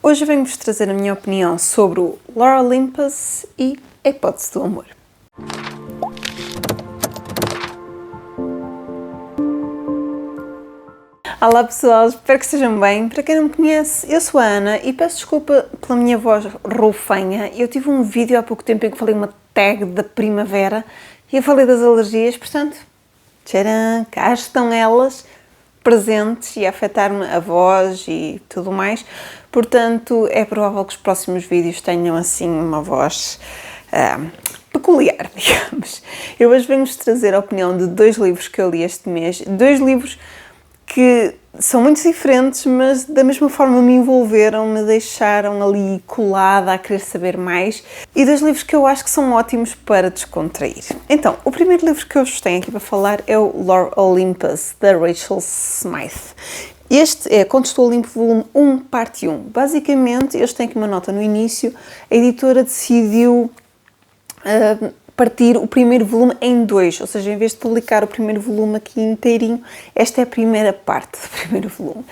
Hoje venho-vos trazer a minha opinião sobre o Lore Olympus e a hipótese do amor. Olá pessoal, espero que estejam bem. Para quem não me conhece, eu sou a Ana e peço desculpa pela minha voz roufanha. Eu tive um vídeo há pouco tempo em que falei uma tag da primavera e eu falei das alergias, portanto, tcharam, cá estão elas presentes e a afetar-me a voz e tudo mais. Portanto, é provável que os próximos vídeos tenham assim uma voz peculiar, digamos. Eu hoje venho-vos trazer a opinião de dois livros que eu li este mês. Dois livros que são muito diferentes, mas da mesma forma me envolveram, me deixaram ali colada a querer saber mais. E dois livros que eu acho que são ótimos para descontrair. Então, o primeiro livro que eu vos tenho aqui para falar é o Lore Olympus, da Rachel Smythe. Este é Contos do Olimpo, volume 1, parte 1. Basicamente, eles têm aqui uma nota no início, a editora decidiu partir o primeiro volume em dois, ou seja, em vez de publicar o primeiro volume aqui inteirinho, esta é a primeira parte do primeiro volume.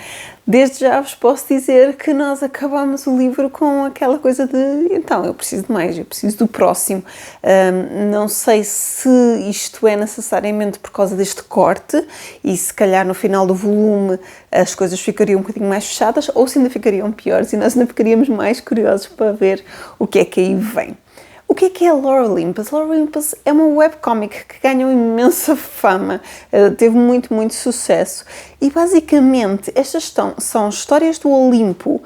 Desde já vos posso dizer que nós acabamos o livro com aquela coisa de, então, eu preciso de mais, eu preciso do próximo. Não sei se isto é necessariamente por causa deste corte e se calhar no final do volume as coisas ficariam um bocadinho mais fechadas ou se ainda ficariam piores e nós ainda ficaríamos mais curiosos para ver o que é que aí vem. O que é Lore Olympus? Lore Olympus é uma webcomic que ganhou imensa fama, teve muito sucesso e basicamente estas são histórias do Olimpo,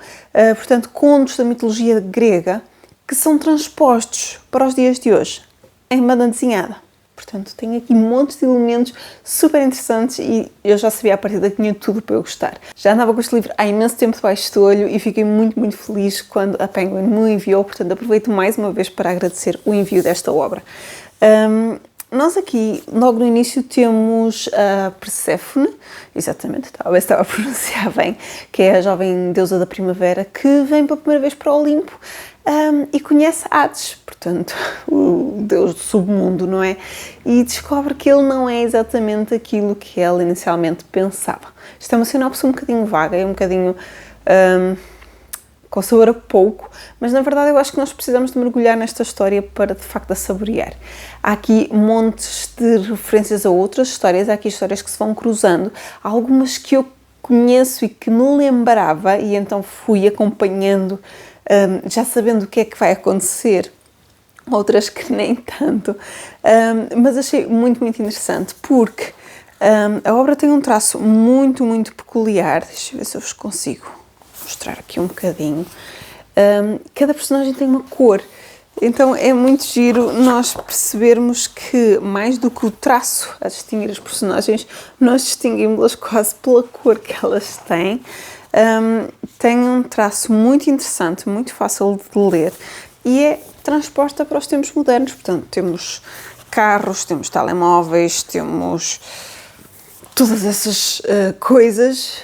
portanto contos da mitologia grega que são transpostos para os dias de hoje em banda desenhada. Portanto, tem aqui montes de elementos super interessantes e eu já sabia a partir daqui tinha tudo para eu gostar. Já andava com este livro há imenso tempo debaixo do olho e fiquei muito feliz quando a Penguin me enviou, portanto aproveito mais uma vez para agradecer o envio desta obra. Nós aqui, logo no início, temos a Perséfone, exatamente, talvez estava a pronunciar bem, que é a jovem deusa da primavera, que vem pela primeira vez para o Olimpo e conhece Hades, portanto, o deus do submundo, não é? E descobre que ele não é exatamente aquilo que ela inicialmente pensava. Isto é uma sinopse um bocadinho vaga, é um bocadinho com sabor a pouco, mas na verdade eu acho que nós precisamos de mergulhar nesta história para de facto a saborear. Há aqui montes de referências a outras histórias, há aqui histórias que se vão cruzando, há algumas que eu conheço e que me lembrava e então fui acompanhando, já sabendo o que é que vai acontecer, outras que nem tanto, mas achei muito interessante porque a obra tem um traço muito peculiar. Deixa eu ver se eu vos consigo mostrar aqui um bocadinho. Cada personagem tem uma cor, então é muito giro nós percebermos que mais do que o traço a distinguir as personagens, nós distinguimos-las quase pela cor que elas têm. Tem um traço muito interessante, muito fácil de ler e é transposta para os tempos modernos, portanto temos carros, temos telemóveis, temos todas essas coisas,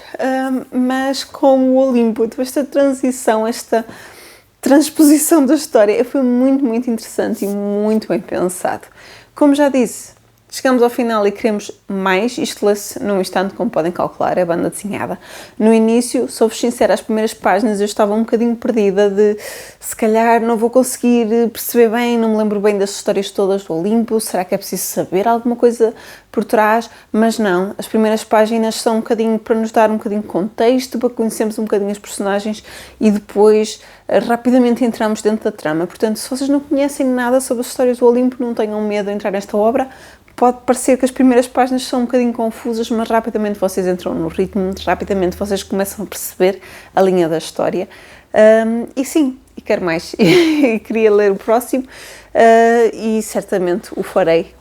mas com o Olimpo. Então esta transição, esta transposição da história foi muito interessante e muito bem pensado. Como já disse, chegamos ao final e queremos mais, isto lê-se num instante, como podem calcular, é a banda desenhada. No início, sou-vos sincera, as primeiras páginas eu estava um bocadinho perdida de, se calhar não vou conseguir perceber bem, não me lembro bem das histórias todas do Olimpo, será que é preciso saber alguma coisa por trás? Mas não, as primeiras páginas são um bocadinho para nos dar um bocadinho de contexto, para conhecermos um bocadinho os personagens e depois rapidamente entramos dentro da trama. Portanto, se vocês não conhecem nada sobre as histórias do Olimpo, não tenham medo de entrar nesta obra. Pode parecer que as primeiras páginas são um bocadinho confusas, mas rapidamente vocês entram no ritmo, rapidamente vocês começam a perceber a linha da história. E sim, e quero mais. E queria ler o próximo e certamente o farei.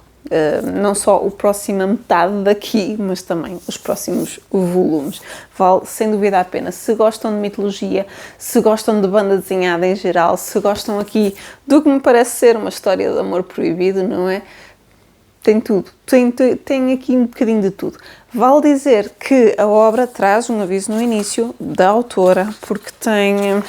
Não só o próximo metade daqui, mas também os próximos volumes. Vale sem dúvida a pena. Se gostam de mitologia, se gostam de banda desenhada em geral, se gostam aqui do que me parece ser uma história de amor proibido, não é? Tem tudo, tem aqui um bocadinho de tudo. Vale dizer que a obra traz um aviso no início da autora, porque tem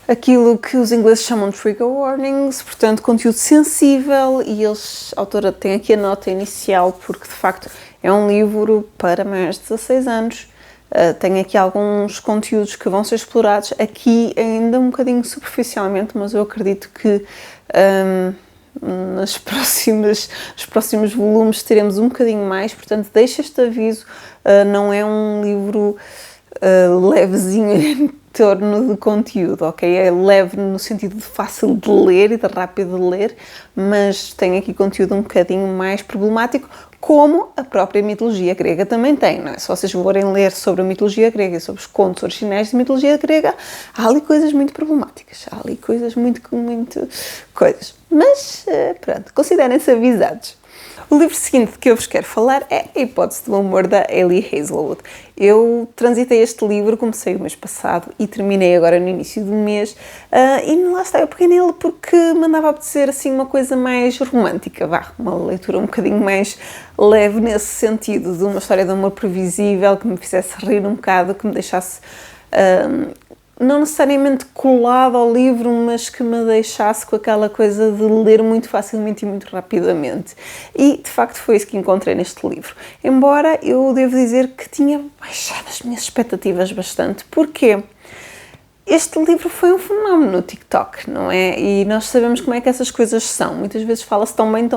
aquilo que os ingleses chamam de trigger warnings, portanto conteúdo sensível, e a autora tem aqui a nota inicial, porque de facto é um livro para maiores de 16 anos, Tenho aqui alguns conteúdos que vão ser explorados aqui ainda um bocadinho superficialmente, mas eu acredito que nos próximos volumes teremos um bocadinho mais, portanto deixo este aviso, não é um livro levezinho em torno de conteúdo, ok? É leve no sentido de fácil de ler e de rápido de ler, mas tem aqui conteúdo um bocadinho mais problemático, como a própria mitologia grega também tem, não é? Se vocês forem ler sobre a mitologia grega e sobre os contos originais de mitologia grega, há ali coisas muito problemáticas, há ali coisas muito coisas. Mas, pronto, considerem-se avisados. O livro seguinte que eu vos quero falar é A Hipótese do Amor, da Ellie Hazelwood. Eu transitei este livro, comecei o mês passado e terminei agora no início do mês, e lá está, eu peguei nele porque me andava a apetecer assim uma coisa mais romântica, uma leitura um bocadinho mais leve nesse sentido, de uma história de amor previsível, que me fizesse rir um bocado, que me deixasse não necessariamente colado ao livro, mas que me deixasse com aquela coisa de ler muito facilmente e muito rapidamente. E, de facto, foi isso que encontrei neste livro. Embora eu devo dizer que tinha baixado as minhas expectativas bastante. Porquê? Este livro foi um fenómeno no TikTok, não é? E nós sabemos como é que essas coisas são. Muitas vezes fala-se tão bem,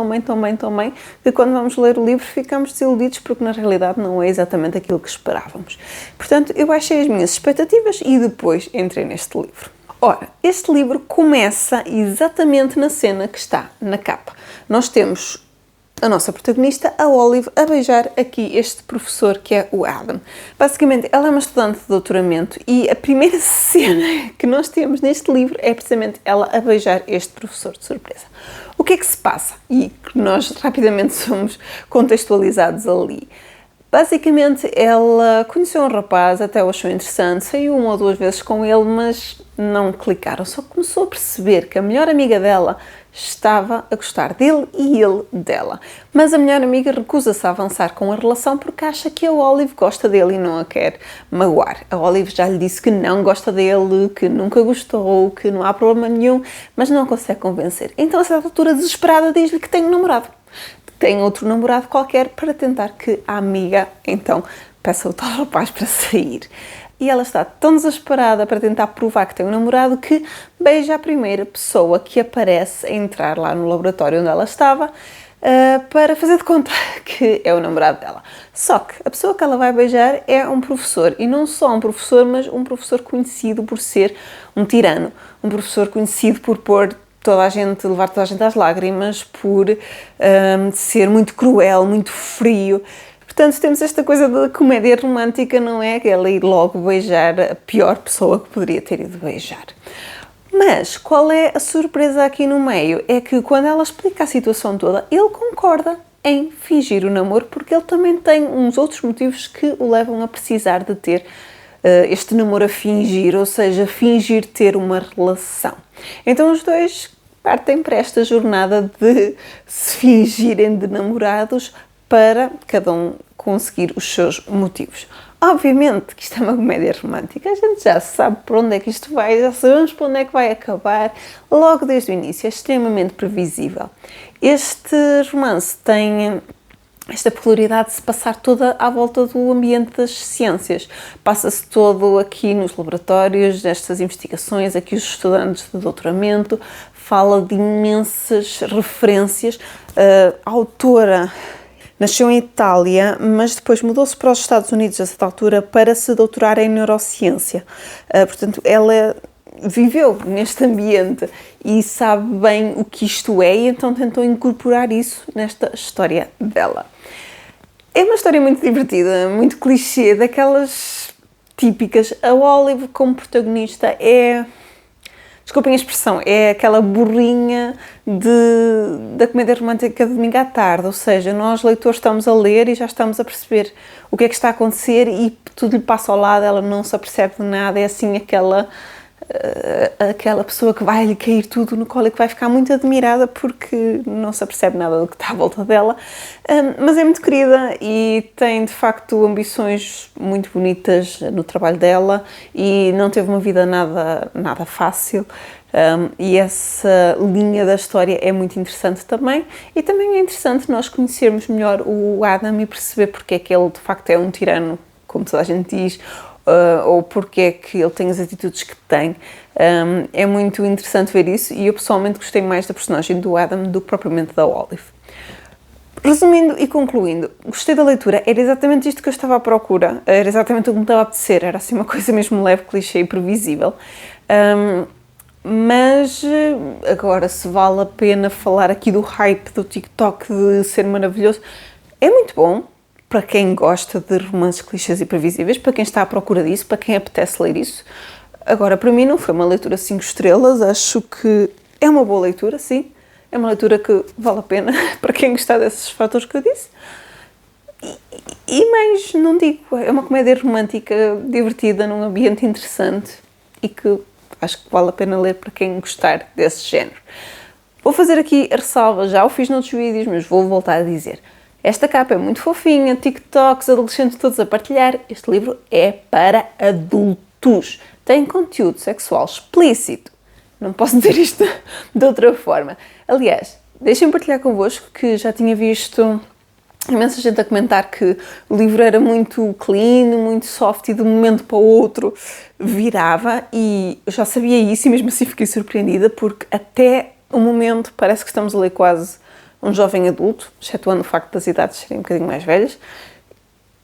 que quando vamos ler o livro ficamos desiludidos porque na realidade não é exatamente aquilo que esperávamos. Portanto, eu baixei as minhas expectativas e depois entrei neste livro. Ora, este livro começa exatamente na cena que está na capa. Nós temos a nossa protagonista, a Olive, a beijar aqui este professor que é o Adam. Basicamente, ela é uma estudante de doutoramento e a primeira cena que nós temos neste livro é precisamente ela a beijar este professor de surpresa. O que é que se passa? E que nós rapidamente somos contextualizados ali. Basicamente, ela conheceu um rapaz, até o achou interessante, saiu uma ou duas vezes com ele, mas não clicaram. Só começou a perceber que a melhor amiga dela estava a gostar dele e ele dela. Mas a melhor amiga recusa-se a avançar com a relação porque acha que a Olive gosta dele e não a quer magoar. A Olive já lhe disse que não gosta dele, que nunca gostou, que não há problema nenhum, mas não a consegue convencer. Então, a certa altura, desesperada, diz-lhe que tem um namorado. Tem outro namorado qualquer para tentar que a amiga, então, peça o tal rapaz para sair. E ela está tão desesperada para tentar provar que tem um namorado que beija a primeira pessoa que aparece a entrar lá no laboratório onde ela estava para fazer de conta que é o namorado dela. Só que a pessoa que ela vai beijar é um professor, e não só um professor, mas um professor conhecido por ser um tirano, um professor conhecido por levar toda a gente às lágrimas, por ser muito cruel, muito frio. Portanto, temos esta coisa da comédia romântica, não é? Ela ir logo beijar a pior pessoa que poderia ter ido beijar. Mas qual é a surpresa aqui no meio? É que quando ela explica a situação toda, ele concorda em fingir o namoro, porque ele também tem uns outros motivos que o levam a precisar de ter este namoro a fingir, ou seja, fingir ter uma relação. Então os dois partem para esta jornada de se fingirem de namorados para cada um conseguir os seus motivos. Obviamente que isto é uma comédia romântica, a gente já sabe para onde é que isto vai, já sabemos para onde é que vai acabar, logo desde o início, é extremamente previsível. Este romance tem esta peculiaridade de se passar toda à volta do ambiente das ciências. Passa-se todo aqui nos laboratórios, nestas investigações, aqui os estudantes de doutoramento, fala de imensas referências. A autora nasceu em Itália, mas depois mudou-se para os Estados Unidos a certa altura para se doutorar em neurociência. Portanto, ela viveu neste ambiente e sabe bem o que isto é, e então tentou incorporar isso nesta história dela. É uma história muito divertida, muito clichê, daquelas típicas. A Olive como protagonista é, desculpem a expressão, é aquela burrinha da comédia romântica de domingo à tarde, ou seja, nós leitores estamos a ler e já estamos a perceber o que é que está a acontecer e tudo lhe passa ao lado, ela não se apercebe de nada, é assim aquela pessoa que vai lhe cair tudo no colo e que vai ficar muito admirada porque não se apercebe nada do que está à volta dela, mas é muito querida e tem de facto ambições muito bonitas no trabalho dela e não teve uma vida nada fácil, e essa linha da história é muito interessante também, e também é interessante nós conhecermos melhor o Adam e perceber porque é que ele de facto é um tirano como toda a gente diz, ou porque é que ele tem as atitudes que tem. É muito interessante ver isso e eu pessoalmente gostei mais da personagem do Adam do que propriamente da Olive. Resumindo e concluindo, gostei da leitura, era exatamente isto que eu estava à procura, era exatamente o que me estava a apetecer, era assim uma coisa mesmo leve, clichê e previsível. Mas agora, se vale a pena falar aqui do hype do TikTok de ser maravilhoso, é muito bom para quem gosta de romances clichês e previsíveis, para quem está à procura disso, para quem apetece ler isso. Agora, para mim não foi uma leitura 5 estrelas, acho que é uma boa leitura, sim. É uma leitura que vale a pena para quem gostar desses fatores que eu disse. E mais, não digo, é uma comédia romântica divertida, num ambiente interessante e que acho que vale a pena ler para quem gostar desse género. Vou fazer aqui a ressalva, já o fiz noutros vídeos, mas vou voltar a dizer. Esta capa é muito fofinha, TikToks, adolescentes todos a partilhar. Este livro é para adultos. Tem conteúdo sexual explícito. Não posso dizer isto de outra forma. Aliás, deixem-me partilhar convosco que já tinha visto imensa gente a comentar que o livro era muito clean, muito soft e de um momento para o outro virava, e eu já sabia isso e mesmo assim fiquei surpreendida porque até o momento parece que estamos a ler quase um jovem adulto, excetuando o facto das idades serem um bocadinho mais velhas,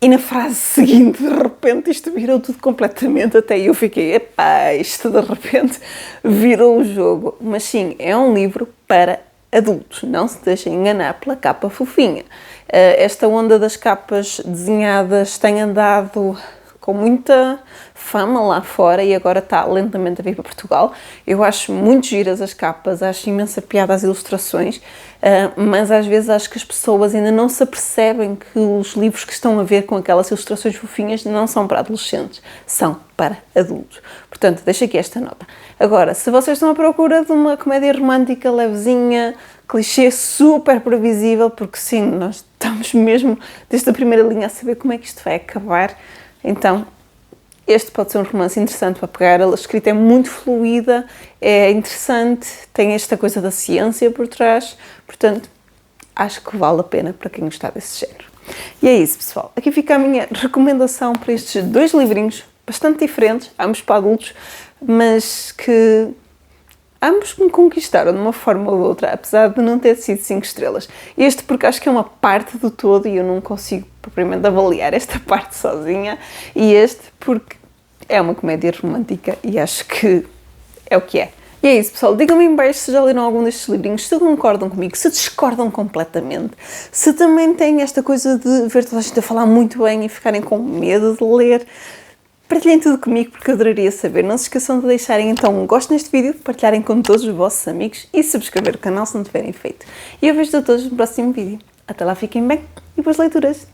e na frase seguinte, de repente, isto virou tudo completamente, até eu fiquei, epá, isto de repente virou o jogo. Mas sim, é um livro para adultos, não se deixem enganar pela capa fofinha. Esta onda das capas desenhadas tem andado com muita fama lá fora e agora está lentamente a vir para Portugal. Eu acho muito giras as capas, acho imensa piada as ilustrações, mas às vezes acho que as pessoas ainda não se apercebem que os livros que estão a ver com aquelas ilustrações fofinhas não são para adolescentes, são para adultos. Portanto, deixo aqui esta nota. Agora, se vocês estão à procura de uma comédia romântica levezinha, clichê super previsível, porque sim, nós estamos mesmo desde a primeira linha a saber como é que isto vai acabar, então este pode ser um romance interessante para pegar. A escrita é muito fluida, é interessante, tem esta coisa da ciência por trás, portanto, acho que vale a pena para quem gostar desse género. E é isso, pessoal. Aqui fica a minha recomendação para estes dois livrinhos, bastante diferentes, ambos para adultos, mas que ambos me conquistaram de uma forma ou de outra, apesar de não ter sido 5 estrelas. Este porque acho que é uma parte do todo e eu não consigo propriamente avaliar esta parte sozinha, e este porque é uma comédia romântica e acho que é o que é. E é isso, pessoal. Digam-me em baixo se já leram algum destes livrinhos, se concordam comigo, se discordam completamente, se também têm esta coisa de ver toda a gente a falar muito bem e ficarem com medo de ler. Partilhem tudo comigo porque eu adoraria saber. Não se esqueçam de deixarem então um gosto neste vídeo, partilharem com todos os vossos amigos e subscrever o canal se não tiverem feito. E eu vejo-vos a todos no próximo vídeo. Até lá, fiquem bem e boas leituras!